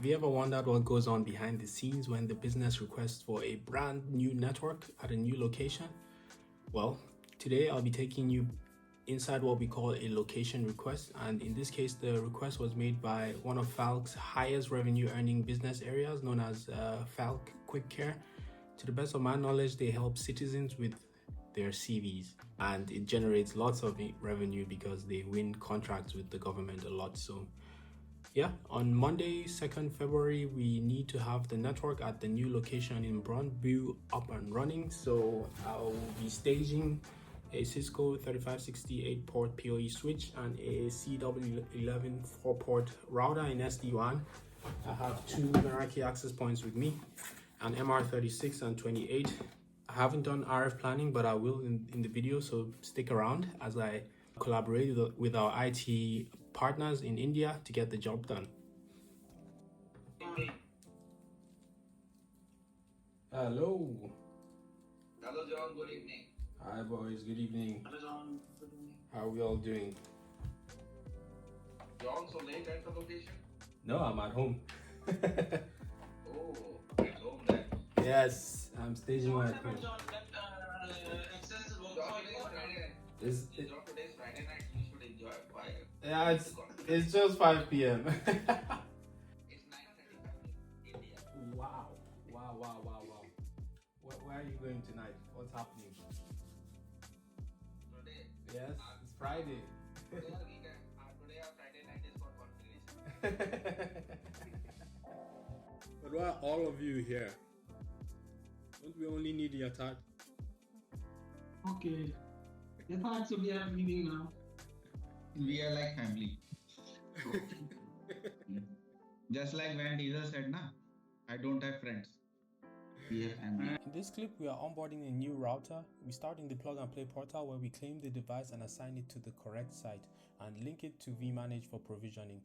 Have you ever wondered what goes on behind the scenes when the business requests for a brand new network at a new location? Well, today I'll be taking you inside what we call a location request, and in this case the request was made by one of Falc's highest revenue earning business areas known as Falc Quick Care. To the best of my knowledge, they help citizens with their CVs, and it generates lots of revenue because they win contracts with the government a lot. So yeah, on Monday, 2nd February, we need to have the network at the new location in Brøndby up and running. So I'll be staging a Cisco 3568 port PoE switch and a CW11 4-port router in SD-WAN. I have two Meraki access points with me, an MR36 and 28. I haven't done RF planning, but I will in the video, so stick around as I collaborate with our IT partners in India to get the job done. Hello. Hello, John. Good evening. Hi, boys. Good evening. Hello, John. Good evening. How are we all doing? John, so late at the location? No, I'm at home. Oh, at home then. Yes, I'm staging my account. John, access is work for you. John, today's Friday night. You should enjoy it. Why? Yeah, it's just 5 p.m. It's 9:35 in India. Wow. Where are you going tonight? What's happening? Today. Yes, it's Friday. Today our weekend. Today our Friday night is for confirmation. But why are all of you here? Don't we only need Yatat? Okay. I thought so we are leaving now. We are like family. Just like Van Diesel said, na, I don't have friends. We have family. In this clip, we are onboarding a new router. We start in the plug and play portal where we claim the device and assign it to the correct site and link it to vManage for provisioning.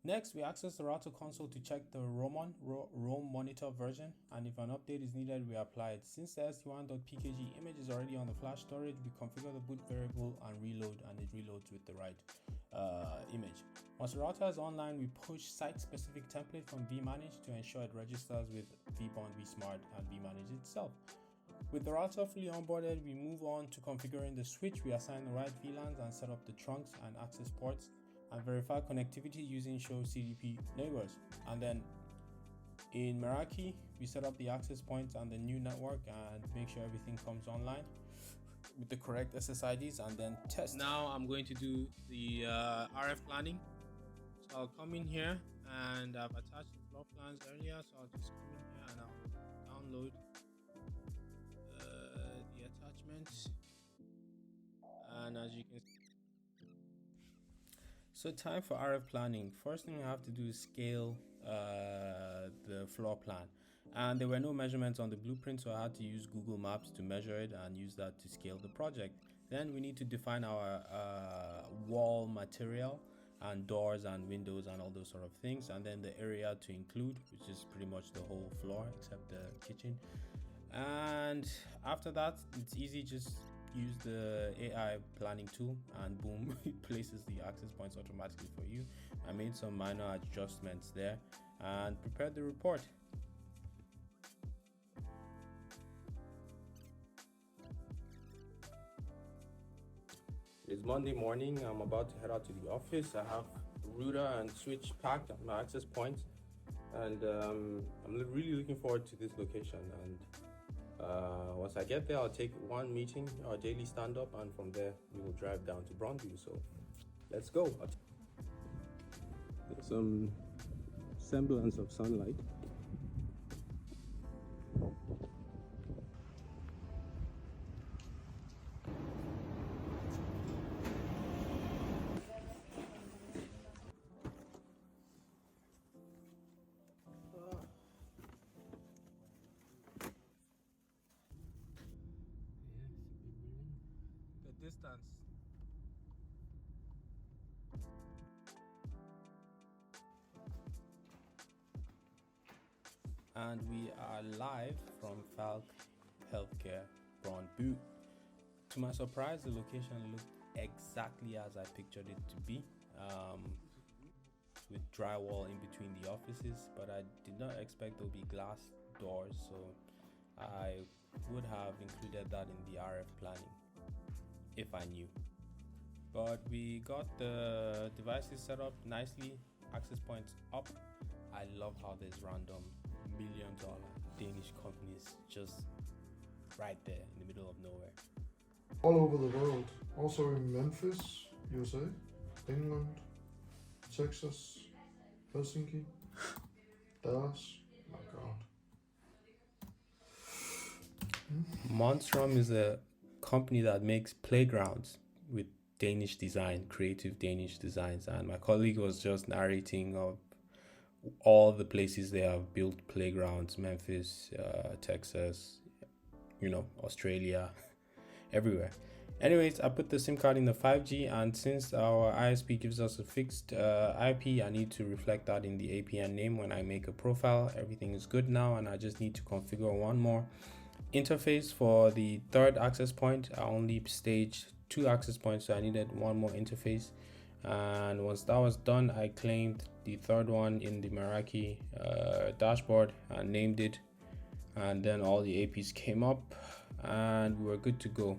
Next, we access the router console to check the Roam monitor version, and if an update is needed, we apply it. Since the SD1.pkg image is already on the flash storage, we configure the boot variable and reload, and it reloads with the right image. Once the router is online, we push site-specific template from vManage to ensure it registers with vBond, vSmart, and vManage itself. With the router fully onboarded, we move on to configuring the switch. We assign the right VLANs and set up the trunks and access ports, and verify connectivity using show CDP neighbors. And then in Meraki, we set up the access points and the new network and make sure everything comes online with the correct SSIDs, and then test. Now I'm going to do the RF planning. So I'll come in here, and I've attached the floor plans earlier, so I'll just come in here and I'll download the attachments. And as you can see, so time for RF planning. First thing I have to do is scale the floor plan, and there were no measurements on the blueprint, so I had to use Google Maps to measure it and use that to scale the project. Then we need to define our wall material and doors and windows and all those sort of things, and then the area to include, which is pretty much the whole floor except the kitchen. And after that, it's easy, just use the AI planning tool and boom, it places the access points automatically for you. I made some minor adjustments there and prepared the report. It's Monday morning. I'm about to head out to the office. I have router and switch packed and my access points, and I'm really looking forward to this location. And once I get there, I'll take one meeting, our daily stand-up, and from there we will drive down to Brøndby. So let's go. There's some semblance of sunlight. Distance. And we are live from Falc Healthcare Brøndby. To my surprise, the location looked exactly as I pictured it to be. with drywall in between the offices, but I did not expect there would be glass doors, so I would have included that in the RF planning if I knew. But we got the devices set up nicely, access points up. I love how there's random $1 million Danish companies just right there in the middle of nowhere. All over the world, also in Memphis, USA, England, Texas, Helsinki, Dallas. My God. Monstrum is a company that makes playgrounds with Danish design, creative Danish designs, and my colleague was just narrating of all the places they have built playgrounds: Memphis, Texas, Australia, everywhere. Anyways, I put the SIM card in the 5G, and since our ISP gives us a fixed IP, I need to reflect that in the APN name when I make a profile. Everything is good now, and I just need to configure one more interface for the third access point. I only staged 2 access points, so I needed one more interface. And once that was done, I claimed the third one in the Meraki dashboard and named it, and then all the APs came up and we were good to go.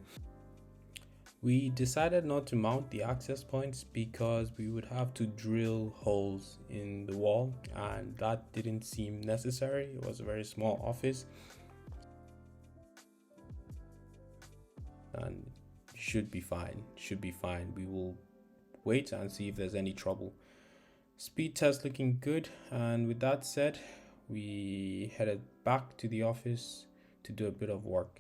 We decided not to mount the access points because we would have to drill holes in the wall, and that didn't seem necessary. It was a very small office and should be fine. We will wait and see if there's any trouble. Speed test looking good, and with that said, we headed back to the office to do a bit of work.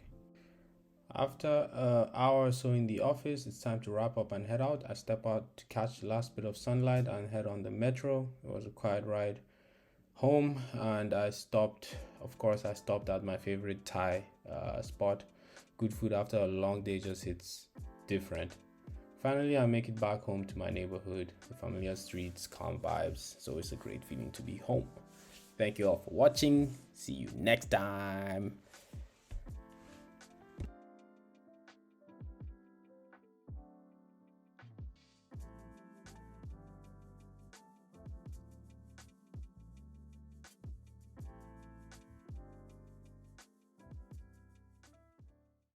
After an hour or so in the office, it's time to wrap up and head out. I step out to catch the last bit of sunlight and head on the metro. It was a quiet ride home, and I stopped at my favorite Thai spot. Good food after a long day just hits different. Finally, I make it back home to my neighborhood. The familiar streets, calm vibes. It's always a great feeling to be home. Thank you all for watching. See you next time.